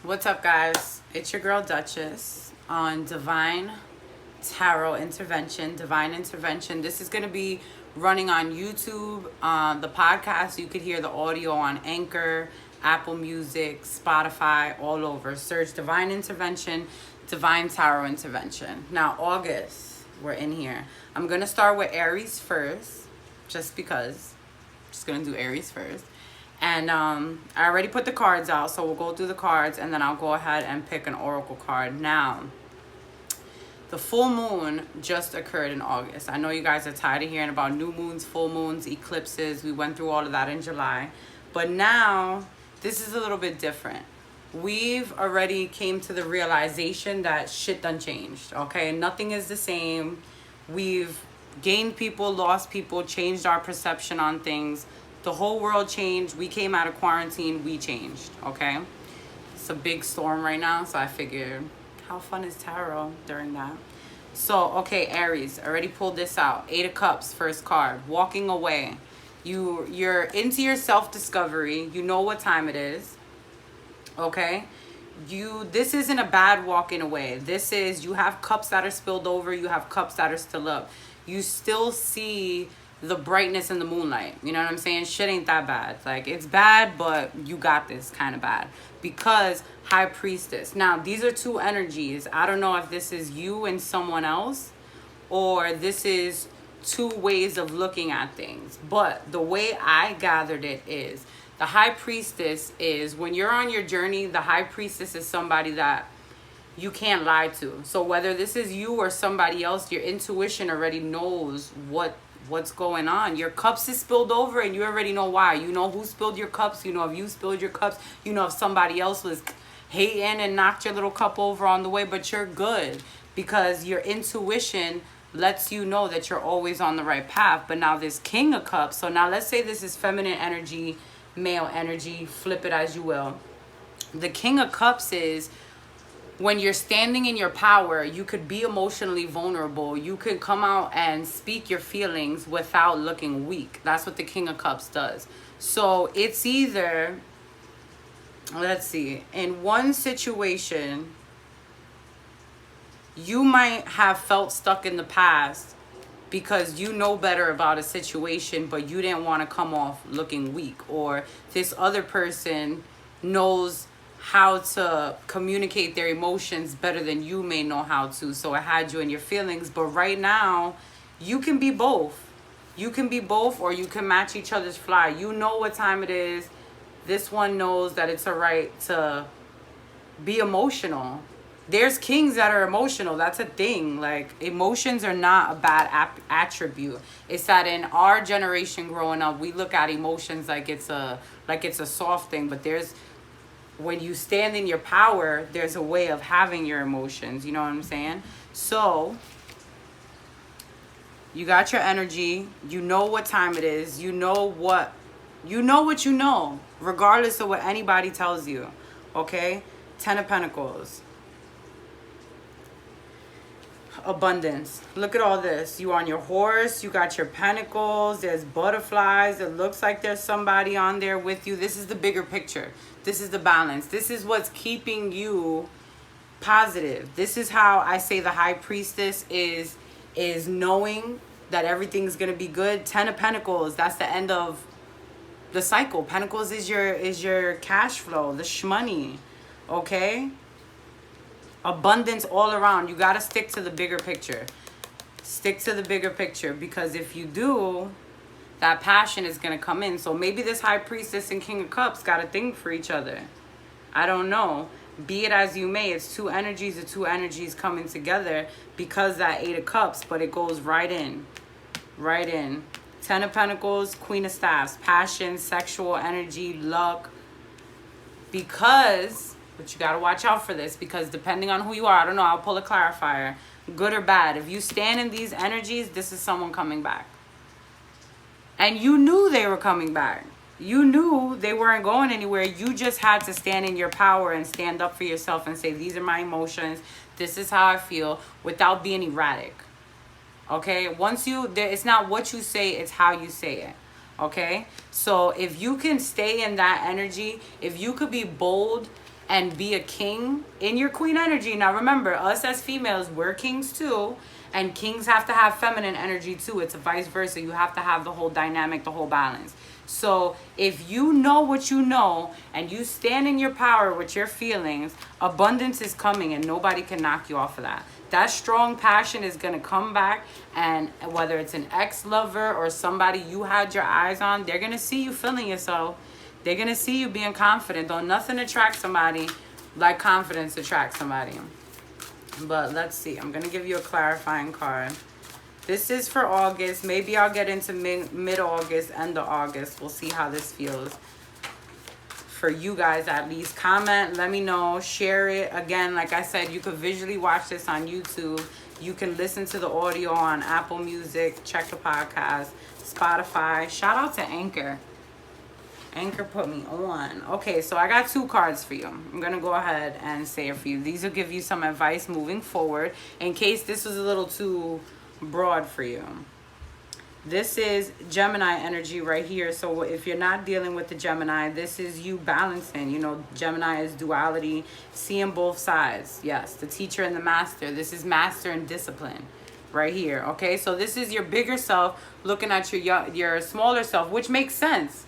What's up, guys? It's your girl Duchess on Divine Tarot Intervention. Divine Intervention. This is going to be running on YouTube. The podcast, you could hear the audio on Anchor, Apple Music, Spotify, all over. Search Divine Intervention, Divine Tarot Intervention. Now, August, we're in here. I'm going to start with Aries first, just because. I'm just going to do Aries first. And I already put the cards out, so we'll go through the cards, and then I'll go ahead and pick an oracle card. Now, the full moon just occurred in August. I know you guys are tired of hearing about new moons, full moons, eclipses. We went through all of that in July. But now, this is a little bit different. We've already came to the realization that shit done changed, okay? Nothing is the same. We've gained people, lost people, changed our perception on things. The whole world changed. We came out of quarantine. We changed, okay? It's a big storm right now, so I figured, how fun is tarot during that? So, okay, Aries, already pulled this out. 8 of Cups, first card. Walking away. You're into your self-discovery. You know what time it is, okay? This isn't a bad walking away. This is, you have cups that are spilled over. You have cups that are still up. You still see the brightness in the moonlight. You know what I'm saying? Shit ain't that bad. Like, it's bad, but you got this kind of bad. Because High Priestess. Now, these are two energies. I don't know if this is you and someone else, or this is two ways of looking at things. But the way I gathered it is, the High Priestess is, when you're on your journey, the High Priestess is somebody that you can't lie to. So whether this is you or somebody else, your intuition already knows what's going on. Your cups is spilled over and you already know why. You know who spilled your cups. You know if you spilled your cups. You know if somebody else was hating and knocked your little cup over on the way, but you're good because your intuition lets you know that you're always on the right path. But now this King of Cups, so now let's say this is feminine energy, male energy, flip it as you will. The King of Cups is, when you're standing in your power, you could be emotionally vulnerable. You could come out and speak your feelings without looking weak. That's what the King of Cups does. So it's either, let's see, in one situation, you might have felt stuck in the past because you know better about a situation, but you didn't want to come off looking weak. Or this other person knows how to communicate their emotions better than you may know how to, so it had you in your feelings. But right now, you can be both. You can be both, or you can match each other's fly. You know what time it is. This one knows that it's all right to be emotional. There's kings that are emotional. That's a thing. Like, emotions are not a bad attribute. It's that in our generation growing up, we look at emotions like it's a soft thing, but when you stand in your power, there's a way of having your emotions. You know what I'm saying? So, you got your energy. You know what time it is. You know what you know, regardless of what anybody tells you. Okay? 10 of Pentacles. Abundance. Look at all this. You on your horse. You got your pentacles. There's butterflies. It looks like there's somebody on there with you. This is the bigger picture. This is the balance. This is what's keeping you positive. This is how I say the High Priestess is knowing that everything's going to be good. 10 of Pentacles. That's the end of the cycle. Pentacles is your cash flow, the shmoney. Okay? Abundance all around. You got to stick to the bigger picture. Stick to the bigger picture, because if you do, that passion is going to come in. So maybe this High Priestess and King of Cups got a thing for each other. I don't know. Be it as you may. It's two energies. The two energies coming together because that 8 of Cups, but it goes right in. Right in. 10 of Pentacles, Queen of Staffs. Passion, sexual energy, luck. Because, but you got to watch out for this, because depending on who you are, I don't know, I'll pull a clarifier. Good or bad. If you stand in these energies, this is someone coming back. And you knew they were coming back. You knew they weren't going anywhere. You just had to stand in your power and stand up for yourself and say, these are my emotions. This is how I feel, without being erratic. Okay? Once it's not what you say, it's how you say it. Okay? So if you can stay in that energy, if you could be bold and be a king in your queen energy. Now remember, us as females, we're kings too. And kings have to have feminine energy too. It's a vice versa. You have to have the whole dynamic, the whole balance. So if you know what you know and you stand in your power with your feelings, abundance is coming and nobody can knock you off of that. That strong passion is going to come back, and whether it's an ex-lover or somebody you had your eyes on, they're going to see you feeling yourself. They're going to see you being confident. Don't nothing attract somebody like confidence attracts somebody. But let's see. I'm going to give you a clarifying card. This is for August. Maybe I'll get into mid-August, end of August. We'll see how this feels for you guys at least. Comment, let me know, share it. Again, like I said, you could visually watch this on YouTube. You can listen to the audio on Apple Music. Check the podcast, Spotify. Shout out to Anchor. Anchor put me on. Okay, so I got 2 cards for you. I'm going to go ahead and say it for you. These will give you some advice moving forward in case this was a little too broad for you. This is Gemini energy right here. So if you're not dealing with the Gemini, this is you balancing. You know, Gemini is duality, seeing both sides. Yes, the teacher and the master. This is master and discipline right here. Okay, so this is your bigger self looking at your smaller self, which makes sense.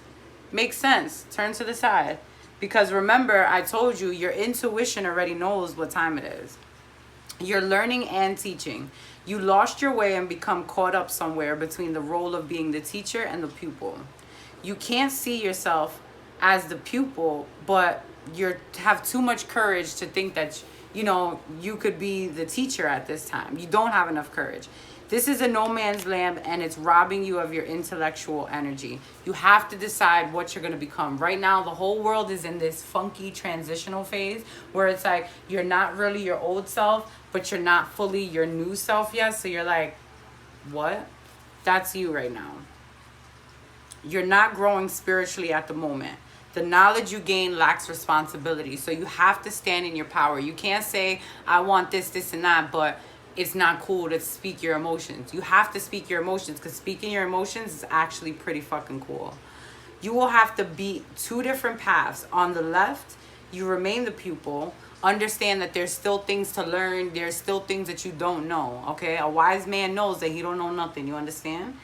Makes sense. Turn to the side. Because remember, I told you, your intuition already knows what time it is. You're learning and teaching. You lost your way and become caught up somewhere between the role of being the teacher and the pupil. You can't see yourself as the pupil, but you have too much courage to think that, you know, you could be the teacher at this time. You don't have enough courage. This is a no man's land, and it's robbing you of your intellectual energy. You have to decide what you're going to become. Right now, the whole world is in this funky transitional phase where it's like you're not really your old self, but you're not fully your new self yet. So you're like, what? That's you right now. You're not growing spiritually at the moment. The knowledge you gain lacks responsibility. So you have to stand in your power. You can't say, I want this, this, and that, but it's not cool to speak your emotions. You have to speak your emotions, because speaking your emotions is actually pretty fucking cool. You will have to beat 2 different paths. On the left, you remain the pupil. Understand that there's still things to learn. There's still things that you don't know, okay? A wise man knows that he don't know nothing, you understand?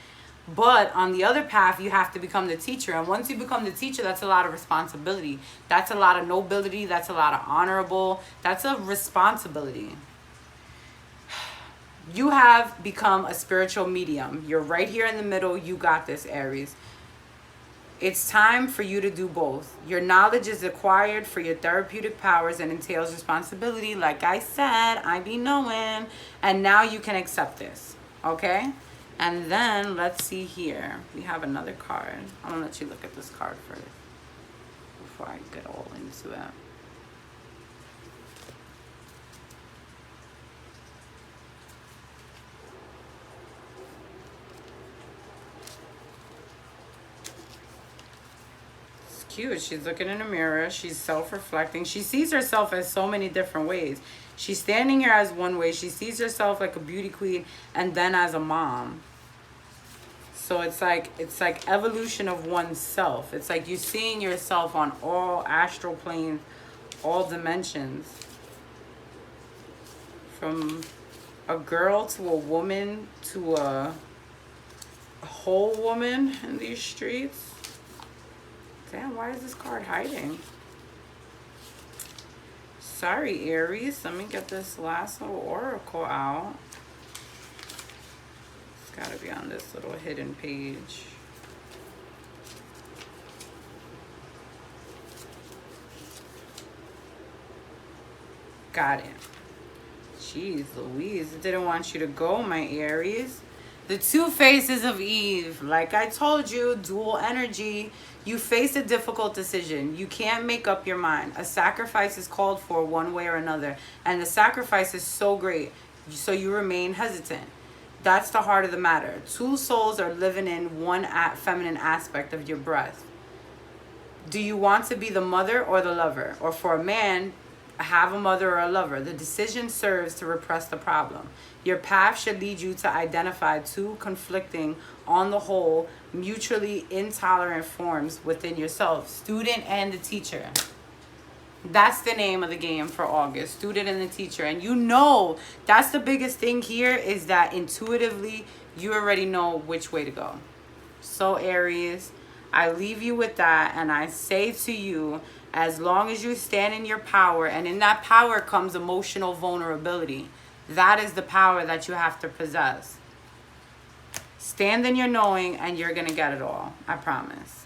But on the other path, you have to become the teacher. And once you become the teacher, that's a lot of responsibility. That's a lot of nobility. That's a lot of honorable. That's a responsibility. You have become a spiritual medium. You're right here in the middle. You got this, Aries. It's time for you to do both. Your knowledge is acquired for your therapeutic powers and entails responsibility. Like I said, I be knowing. And now you can accept this. Okay? And then let's see here. We have another card. I'm going to let you look at this card first before I get all into it. Cute. She's looking in a mirror. She's self-reflecting. She sees herself as so many different ways. She's standing here as one way. She sees herself like a beauty queen and then as a mom. So it's like evolution of oneself. It's like you're seeing yourself on all astral planes, all dimensions. From a girl to a woman to a whole woman in these streets. Damn, why is this card hiding? Sorry, Aries. Let me get this last little oracle out. It's got to be on this little hidden page. Got it. Jeez Louise, it didn't want you to go, my Aries. The 2 faces of Eve. Like I told you, dual energy. You face a difficult decision. You can't make up your mind. A sacrifice is called for one way or another. And the sacrifice is so great, so you remain hesitant. That's the heart of the matter. 2 souls are living in one feminine aspect of your breath. Do you want to be the mother or the lover? Or for a man, have a mother or a lover. The decision serves to repress the problem. Your path should lead you to identify two conflicting, on the whole, mutually intolerant forms within yourself, student and the teacher. That's the name of the game for August, student and the teacher. And you know, that's the biggest thing here, is that intuitively, you already know which way to go. So Aries, I leave you with that, and I say to you, as long as you stand in your power, and in that power comes emotional vulnerability. That is the power that you have to possess. Stand in your knowing, and you're going to get it all. I promise.